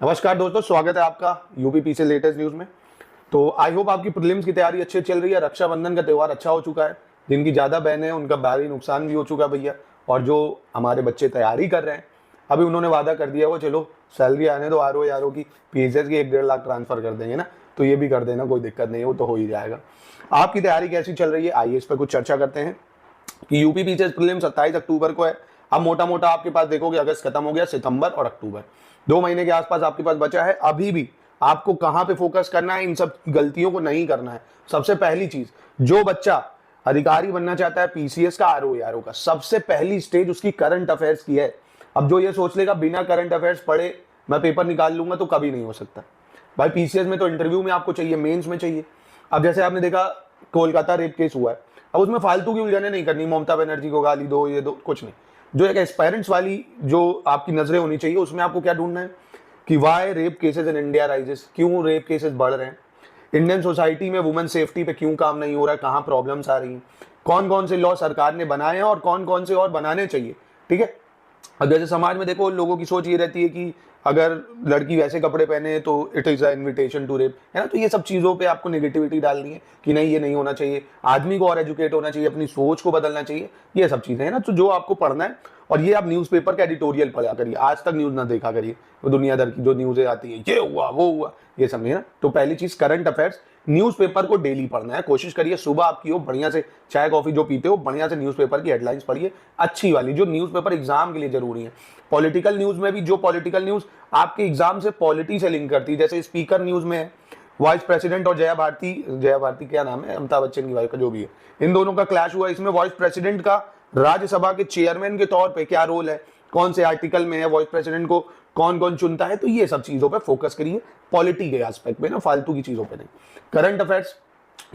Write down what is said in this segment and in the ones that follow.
नमस्कार दोस्तों, स्वागत है आपका यूपी से लेटेस्ट न्यूज में। तो आई होप आपकी प्रीलिम्स की तैयारी अच्छी चल रही है। रक्षाबंधन का त्यौहार अच्छा हो चुका है। जिनकी ज़्यादा बहनें हैं उनका भारी नुकसान भी हो चुका है भैया। और जो हमारे बच्चे तैयारी कर रहे हैं, अभी उन्होंने वादा कर दिया वो चलो सैलरी आने दो आर ओ की पीएसएस की 1-1.5 लाख ट्रांसफर कर देंगे ना, तो ये भी कर देना, कोई दिक्कत नहीं है, वो तो हो ही जाएगा। आपकी तैयारी कैसी चल रही है, आइए इस पर कुछ चर्चा करते हैं कि यूपी पीसीएस प्रीलिम्स 27 अक्टूबर को है। अब मोटा मोटा आपके पास देखोगे अगस्त खत्म हो गया, सितंबर और अक्टूबर 2 महीने के आसपास आपके पास बचा है। अभी भी आपको कहां पे फोकस करना है, इन सब गलतियों को नहीं करना है। सबसे पहली चीज, जो बच्चा अधिकारी बनना चाहता है पीसीएस का आरओ का, सबसे पहली स्टेज उसकी करंट अफेयर्स की है। अब जो ये सोच लेगा बिना करंट अफेयर्स पढ़े मैं पेपर निकाल लूंगा, तो कभी नहीं हो सकता भाई। पीसीएस में तो इंटरव्यू में आपको चाहिए, मेंस में चाहिए। अब जैसे आपने देखा कोलकाता रेप केस हुआ है, अब उसमें फालतू की उलझने नहीं करनी, ममता बनर्जी को गाली दो ये दो, कुछ नहीं। जो एक एस्पायरेंट्स वाली जो आपकी नजरें होनी चाहिए, उसमें आपको क्या ढूंढना है कि why rape cases in India rises, क्यों रेप केसेस बढ़ रहे हैं, इंडियन सोसाइटी में वुमेन सेफ्टी पे क्यों काम नहीं हो रहा है, कहाँ प्रॉब्लम्स आ रही हैं, कौन कौन से लॉ सरकार ने बनाए हैं और कौन कौन से और बनाने चाहिए। ठीक है। अब जैसे समाज में देखो लोगों की सोच ये रहती है कि अगर लड़की वैसे कपड़े पहने तो it is a invitation to rape, है ना। तो ये सब चीजों पे आपको नेगेटिविटी डालनी है कि नहीं ये नहीं होना चाहिए, आदमी को और एजुकेट होना चाहिए, अपनी सोच को बदलना चाहिए, ये सब चीजें है ना। तो जो आपको पढ़ना है, और ये आप न्यूज़पेपर का एडिटोरियल पढ़ा करिए, आज तक न्यूज ना देखा करिए, वो दुनियाभर की जो न्यूज़ें आती है ये हुआ वो हुआ, ये सब नहीं है ना। तो पहली चीज करंट अफेयर्स, न्यूज़पेपर को डेली पढ़ना है। कोशिश करिए सुबह आपकी हो बढ़िया से, चाय कॉफी जो पीते हो बढ़िया से न्यूज़पेपर की हेडलाइंस पढ़िए, अच्छी वाली, जो न्यूज़पेपर एग्जाम के लिए जरूरी है। पॉलिटिकल न्यूज में भी जो पॉलिटिकल न्यूज आपके एग्जाम से पॉलिटी से लिंक करती है, जैसे स्पीकर न्यूज में है वाइस प्रेसिडेंट और जया भारती क्या नाम है, अमिताभ बच्चन की वाइफ का जो भी है, इन दोनों का क्लैश हुआ। इसमें वाइस प्रेसिडेंट का राज्यसभा के चेयरमैन के तौर पे क्या रोल है, कौन से आर्टिकल में है, वाइस प्रेसिडेंट को कौन कौन चुनता है, तो ये सब चीजों पे फोकस करिए, पॉलिटी के एस्पेक्ट पे ना, फालतू की चीजों पे नहीं। करंट अफेयर्स,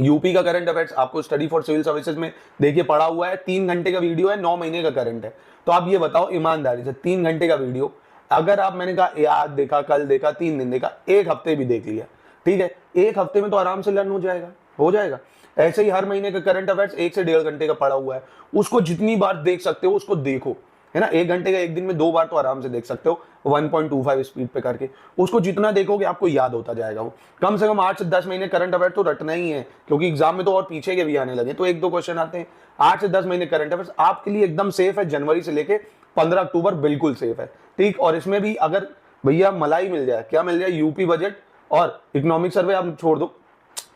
यूपी का करंट अफेयर्स आपको स्टडी फॉर सिविल सर्विसेज में देखिए पड़ा हुआ है, 3 घंटे का वीडियो है, 9 महीने का करंट है। तो आप ये बताओ ईमानदारी से, 3 घंटे का वीडियो अगर आप, मैंने कहा आज देखा, कल देखा, 3 दिन देखा, एक हफ्ते भी देख लिया, ठीक है, एक हफ्ते में तो आराम से लर्न हो जाएगा, हो जाएगा। ऐसे ही हर महीने का करंट अफेयर्स 1 से 1.5 घंटे का पड़ा हुआ है, उसको जितनी बार देख सकते हो उसको देखो, है ना। 1 घंटे का एक दिन में 2 बार तो आराम से देख सकते हो, 1.25 स्पीड पे करके, उसको जितना देखोगे आपको याद होता जाएगा। वो कम से कम 8 से 10 महीने करंट अफेयर तो रटना ही है, क्योंकि एग्जाम में तो और पीछे के भी आने लगे, तो 1-2 क्वेश्चन आते हैं। 8 से 10 महीने करंट अफेयर्स आपके लिए एकदम सेफ है, जनवरी से लेके 15 अक्टूबर बिल्कुल सेफ है, ठीक। और इसमें भी अगर भैया मलाई मिल जाए, क्या मिल जाए, यूपी बजट और इकोनॉमिक सर्वे आप छोड़ दो,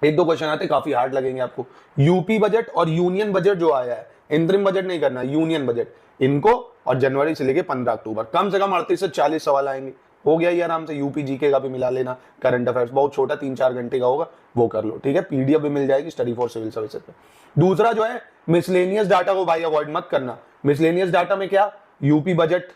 1-2 क्वेश्चन आते काफी हार्ड लगेंगे आपको। यूपी बजट और यूनियन बजट जो आया है, इंतरिम बजट नहीं करना, यूनियन बजट, इनको और जनवरी से लेके 15 अक्टूबर कम से कम 38 से 40 सवाल आएंगे, हो गया ये आराम से। यूपी जीके का भी मिला लेना, करंट अफेयर्स बहुत छोटा 3-4 घंटे का होगा, वो कर लो, ठीक है। पीडीएफ भी मिल जाएगी स्टडी फॉर सिविल सर्विसेज पे। दूसरा जो है मिसलेनियस डाटा को भाई अवॉइड मत करना। मिसलेनियस डाटा में क्या, यूपी बजट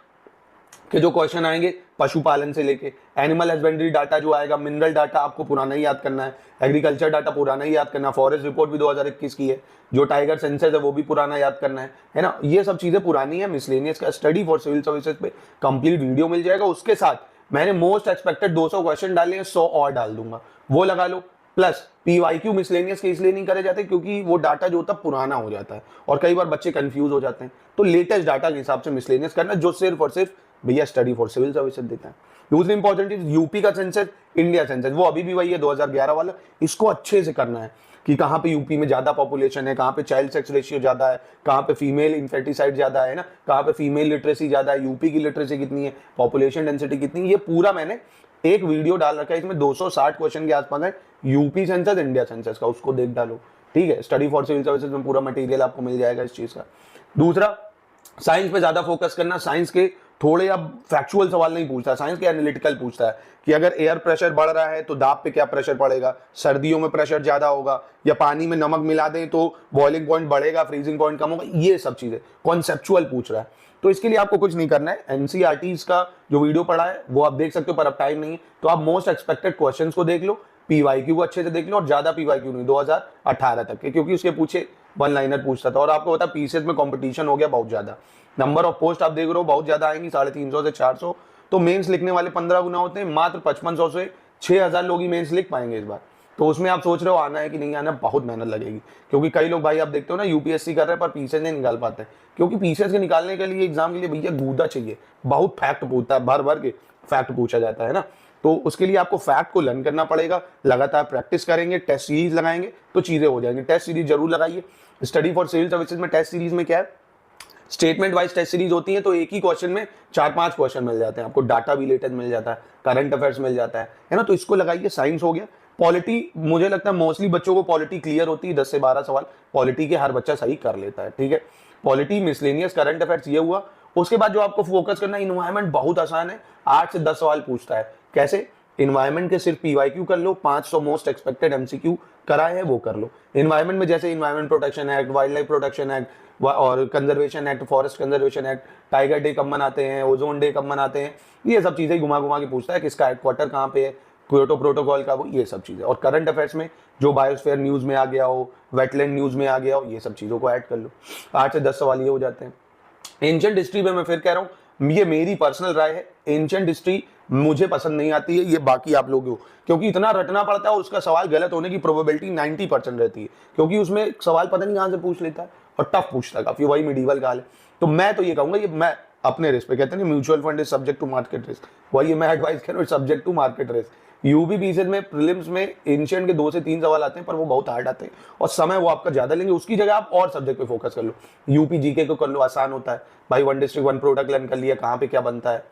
के जो क्वेश्चन आएंगे पशुपालन से लेके, एनिमल हस्बेंड्री डाटा जो आएगा, मिनरल डाटा आपको पुराना ही याद करना है, एग्रीकल्चर डाटा पुराना ही याद करना है, फॉरेस्ट रिपोर्ट भी 2021 की है, जो टाइगर सेंसस है वो भी पुराना याद करना है ना। ये सब चीजें पुरानी है। मिसलेनियस का स्टडी फॉर सिविल सर्विसेज पे कंप्लीट वीडियो मिल जाएगा। उसके साथ मैंने मोस्ट एक्सपेक्टेड 200 क्वेश्चन डाले हैं, 100 और डाल दूंगा, वो लगा लो। प्लस पीवाईक्यू मिसलेनियस के इसलिए नहीं करे जाते क्योंकि वो डाटा जो होता है पुराना हो जाता है और कई बार बच्चे कंफ्यूज हो जाते हैं, तो लेटेस्ट डाटा के हिसाब से मिसलेनियस करना, जो सिर्फ और सिर्फ भैया स्टडी फॉर सिविल सर्विसेज देता है। दूसरी इंपॉर्टेंट चीज, यूपी का सेंसस, इंडिया सेंसस, वो अभी भी वही है 2011 वाला, इसको अच्छे से करना है कि कहाँ पे यूपी में ज्यादा पॉपुलेशन है, कहाँ पे चाइल्ड सेक्स रेशियो ज्यादा है, कहाँ पे फीमेल इन्फेटिसाइड ज्यादा है ना, कहाँ पे फीमेल लिटरेसी ज्यादा है, यूपी की लिटरेसी कितनी है, पॉपुलेशन डेंसिटी कितनी है, ये पूरा मैंने एक वीडियो डाल रखा है। इसमें 260 क्वेश्चन के आसपास है, यूपी सेंसस, इंडिया सेंसस का, उसको देख डालो, ठीक है। स्टडी फॉर सिविल सर्विसेज में पूरा मटेरियल आपको मिल जाएगा इस चीज का। दूसरा, साइंस पे ज्यादा फोकस करना। साइंस के थोड़े अब फैक्चुअल सवाल नहीं पूछता, साइंस के एनालिटिकल पूछता है कि अगर एयर प्रेशर बढ़ रहा है तो दाब पे क्या प्रेशर पड़ेगा, सर्दियों में प्रेशर ज्यादा होगा, या पानी में नमक मिला दें तो बॉइलिंग पॉइंट बढ़ेगा, फ्रीजिंग पॉइंट कम होगा, ये सब चीजें कॉन्सेप्चुअल पूछ रहा है। तो इसके लिए आपको कुछ नहीं करना है, एनसीईआरटीज का जो वीडियो पड़ा है वो आप देख सकते हो, पर अब टाइम नहीं है, तो आप मोस्ट एक्सपेक्टेड क्वेश्चंस को देख लो, पीवाईक्यू को अच्छे से देख लो, और ज्यादा पीवाईक्यू नहीं, 2018 तक के, क्योंकि उसके पूछे वन लाइनर पूछता था। और आपको पता पीसीएस में कंपटीशन हो गया बहुत ज्यादा, नंबर ऑफ पोस्ट आप देख रहे हो बहुत ज्यादा आएंगी, 350 से 400, तो मेंस लिखने वाले 15 गुना होते हैं, मात्र 5500 से 6000 लोग ही मेंस लिख पाएंगे इस बार। तो उसमें आप सोच रहे हो आना है कि नहीं आना, बहुत मेहनत लगेगी, क्योंकि कई लोग भाई आप देखते हो ना यूपीएससी कर रहे हैं पर पीसीएस नहीं निकाल पाते, क्योंकि पीसीएस के निकालने के लिए एग्जाम के लिए भैया गूदा चाहिए, बहुत फैक्ट पूछता है, भर भर के फैक्ट पूछा जाता है ना। तो उसके लिए आपको फैक्ट को लर्न करना पड़ेगा, लगातार प्रैक्टिस करेंगे, टेस्ट सीरीज लगाएंगे तो चीजें हो जाएंगी। टेस्ट सीरीज जरूर लगाइए। स्टडी फॉर सिविल सर्विसेज में टेस्ट सीरीज में क्या है, स्टेटमेंट वाइज टेस्ट सीरीज होती है, तो एक ही क्वेश्चन में 4-5 क्वेश्चन मिल जाते हैं आपको, डाटा रिलेटेड मिल जाता है, करंट अफेयर्स मिल जाता है ना, तो इसको लगाइए। साइंस हो गया। पॉलिटी, मुझे लगता है मोस्टली बच्चों को पॉलिटी क्लियर होती है, 10 से 12 सवाल पॉलिटी के हर बच्चा सही कर लेता है, ठीक है। पॉलिटी, मिसलेनियस, करंट अफेयर्स ये हुआ। उसके बाद जो आपको फोकस करना है, इन्वायरमेंट बहुत आसान है, 8 से 10 सवाल पूछता है। कैसे? इन्वायरमेंट के सिर्फ पीवाईक्यू कर लो, 500 मोस्ट एक्सपेक्टेड एमसीक्यू कराए हैं वो कर लो। इन्वायरमेंट में जैसे environment protection act, wild life protection act और conservation act, forest conservation act, tiger day कब मनाते हैं, ओजोन डे कब मनाते हैं, ये सब चीजें घुमा घुमा के पूछता है। किसका हेडक्वार्टर कहाँ पे है, क्योटो प्रोटोकॉल का, वो ये सब चीजें। और करंट अफेयर्स में जो बायोस्फीयर न्यूज में आ गया हो, वेटलैंड न्यूज में आ गया हो, ये सब चीजों को ऐड कर लो। 8 से 10 सवाल ये हो जाते हैं। एंशिएंट हिस्ट्री में मैं फिर कह रहा हूँ, ये मेरी पर्सनल राय है, एंशिएंट हिस्ट्री मुझे पसंद नहीं आती है, ये बाकी आप लोगों को, क्योंकि इतना रटना पड़ता है और उसका सवाल गलत होने की प्रोबेबिलिटी 90% रहती है, क्योंकि उसमें सवाल पता नहीं कहां से पूछ लेता है और टफ पूछता है काफी, वही मिडीवल काल है। तो मैं तो ये कहूंगा, ये मैं अपने रिस्क पे, कहते हैं mutual fund is subject to market risk, वही मैं एडवाइस कर रहा हूँ, subject to market risk. UPPCL में प्रीलिम्स में एंशिएंट के 2 से 3 सवाल आते हैं, पर वो बहुत हार्ड आते हैं और समय वो आपका ज्यादा लेंगे। उसकी जगह आप और सब्जेक्ट पे फोकस कर लो। यूपी जीके को कर लो, आसान होता है भाई, 1 डिस्ट्रिक्ट 1 प्रोडक्ट लर्न कर लिया, कहाँ पे क्या बनता है।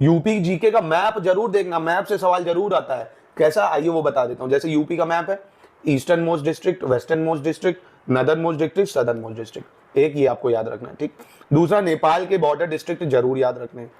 यूपी जीके का मैप जरूर देखना, मैप से सवाल जरूर आता है। कैसा, आइए वो बता देता हूँ। जैसे यूपी का मैप है, eastern most district, western most district, northern most district, southern most district, एक ये आपको याद रखना है, ठीक। दूसरा, नेपाल के बॉर्डर डिस्ट्रिक्ट जरूर याद रखने हैं।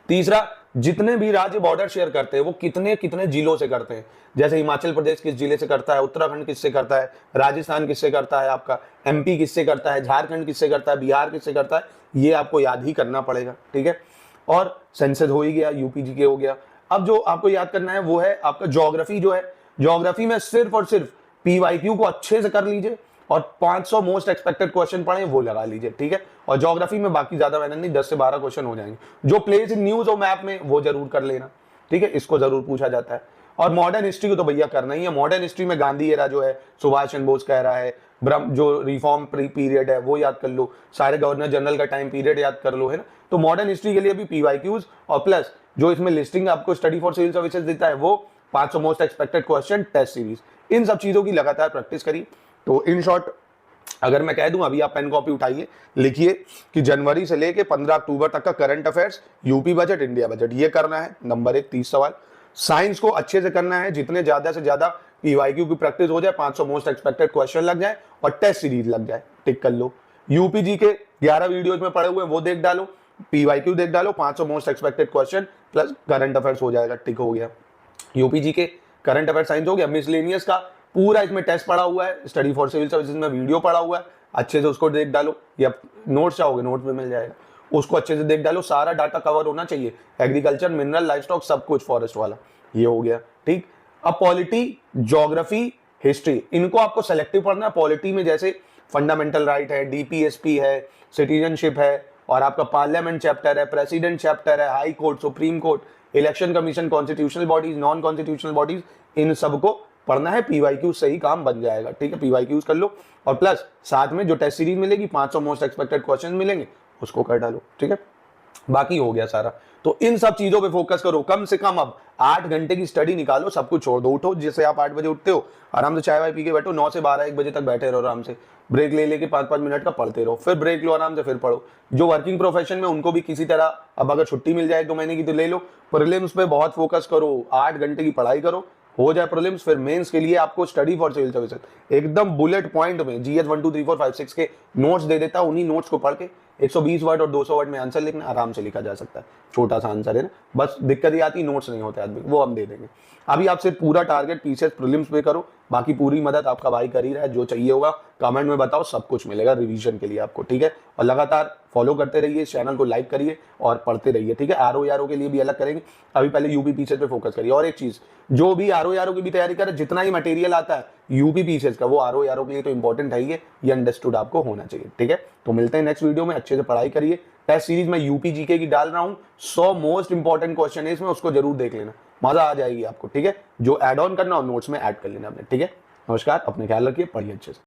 तीसरा, जितने भी राज्य बॉर्डर शेयर करते हैं वो कितने कितने जिलों से करते हैं। जैसे हिमाचल प्रदेश किस जिले से करता है, उत्तराखंड किससे करता है, राजस्थान किससे करता है, आपका एमपी किससे करता है, झारखंड किससे करता है, बिहार किससे करता है, ये आपको याद ही करना पड़ेगा, ठीक है। और सेंसस हो ही गया, यूपी जीके हो गया। अब जो आपको याद करना है वो है आपका ज्योग्राफी। जो है ज्योग्राफी में सिर्फ और सिर्फ पीवाईक्यू को अच्छे से कर लीजिए और 500 मोस्ट एक्सपेक्टेड क्वेश्चन पढ़े वो लगा लीजिए, ठीक है। और ज्योग्राफी में बाकी ज्यादा मेहनत नहीं, 10 से 12 क्वेश्चन हो जाएंगे। जो प्लेस इन न्यूज और मैप में वो जरूर कर लेना, ठीक है, इसको जरूर पूछा जाता है। और मॉडर्न हिस्ट्री को तो भैया करना ही है। मॉडर्न हिस्ट्री में गांधी एरा जो है, सुभाष चंद्र बोस कह रहा है, ब्रह्म जो रिफॉर्म पीरियड है वो याद कर लो, सारे गवर्नर जनरल का टाइम पीरियड याद कर लो, है ना। तो मॉडर्न हिस्ट्री के लिए भी पीवाईक्यूज और प्लस जो इसमें लिस्टिंग आपको स्टडी फॉर सिविल सर्विसेज देता है वो 500 most expected question, test series, इन सब चीजों की लगातार प्रैक्टिस करिए। तो इन शॉर्ट अगर मैं कह दूं, अभी आप पेन कॉपी उठाइए, लिखिए कि जनवरी से लेके 15 अक्टूबर तक का current affairs, UP budget, India budget, ये करना है। नंबर 1 30 सवाल। साइंस को अच्छे से करना है, जितने ज्यादा से ज्यादा पीवाईक्यू की प्रैक्टिस हो जाए, 500 मोस्ट एक्सपेक्टेड क्वेश्चन लग जाए और टेस्ट सीरीज लग जाए, टिक कर लो। यूपीजी के 11 वीडियोज में पड़े हुए वो देख डालो, पीवाईक्यू देख डालो, 500 most expected question plus current affairs हो जाएगा, टिक हो गया। यूपीजी के करंट अफेयर साइंस हो गया। मिसलेनियस का पूरा इसमें टेस्ट पड़ा हुआ है, स्टडी फॉर सिविल सर्विसेज में वीडियो पड़ा हुआ है, अच्छे से उसको देख डालो, या नोट्स चाहोगे नोट्स में मिल जाएगा, उसको अच्छे से देख डालो। सारा डाटा कवर होना चाहिए, एग्रीकल्चर, मिनरल, लाइफस्टॉक, सब कुछ, फॉरेस्ट वाला, ये हो गया, ठीक। अब पॉलिटी, ज्योग्राफी, हिस्ट्री, इनको आपको सेलेक्टिव पढ़ना है। पॉलिटी में जैसे फंडामेंटल राइट है, डीपीएसपी है, सिटीजनशिप है, और आपका पार्लियामेंट चैप्टर है, प्रेसिडेंट चैप्टर है, high court, supreme court, election commission, constitutional bodies, non constitutional bodies, इन सबको पढ़ना है। पीवाईक्यू से ही काम बन जाएगा, ठीक है, पीवाईक्यूज कर लो। और प्लस साथ में जो टेस्ट सीरीज मिलेगी, 500 मोस्ट एक्सपेक्टेड क्वेश्चन मिलेंगे, उसको कर डालो, ठीक है। बाकी हो गया सारा। तो इन सब चीजों पे फोकस करो, कम से कम अब 8 घंटे की स्टडी निकालो, सब कुछ छोड़ दो। उठो, जैसे आप 8 बजे उठते हो, आराम से चाय वाय पी के बैठो, 9 से 12 1 बजे तक बैठे रहो आराम से, ब्रेक ले लेके 5-5 मिनट का पढ़ते रहो, फिर ब्रेक लो, आराम से फिर पढ़ो। जो वर्किंग प्रोफेशन में उनको भी किसी तरह, अब अगर छुट्टी मिल जाए 2 महीने की तो ले लो। प्रीलिम्स पे बहुत फोकस करो, 8 घंटे की पढ़ाई करो, हो जाए प्रीलिम्स, फिर मेंस के लिए आपको स्टडी फॉर सिविल सर्विसेज एकदम बुलेट पॉइंट में जीएस 1 2 3 4 5 6 के नोट्स दे देता, उन्हीं नोट्स को पढ़ के 120 वर्ड और 200 वर्ड में आंसर लिखना, आराम से लिखा जा सकता है, छोटा सा आंसर है ना। बस दिक्कत ये आती, नोट्स नहीं होते आदमी, वो हम दे देंगे। अभी आपसे पूरा टारगेट पीसीएस प्रीलिम्स पे करो, बाकी पूरी मदद आपका भाई कर ही रहा है। जो चाहिए होगा कमेंट में बताओ, सब कुछ मिलेगा रिवीजन के लिए आपको, ठीक है। और लगातार फॉलो करते रहिए, चैनल को लाइक करिए और पढ़ते रहिए, ठीक है। आरओ के लिए भी अलग करेंगे, अभी पहले यूपी पीसीएस पे फोकस करिए। और एक चीज, जो भी आरओ की भी तैयारी करे, जितना ही मटेरियल आता है यूपी पीसीएस का, वो आरओ के लिए तो इंपॉर्टेंट है, ये अंडरस्टूड आपको होना चाहिए, ठीक है। तो मिलते हैं नेक्स्ट वीडियो में, अच्छे से पढ़ाई करिए। टेस्ट सीरीज में यूपी जीके की डाल रहा हूं, 100 मोस्ट इंपॉर्टेंट क्वेश्चन है इसमें, उसको जरूर देख लेना, मजा आ जाएगी आपको, ठीक है। जो ऐड ऑन करना और नोट्स में ऐड कर लेना आपने, ठीक है। नमस्कार, अपने ख्याल रखिए, पढ़िए अच्छे से।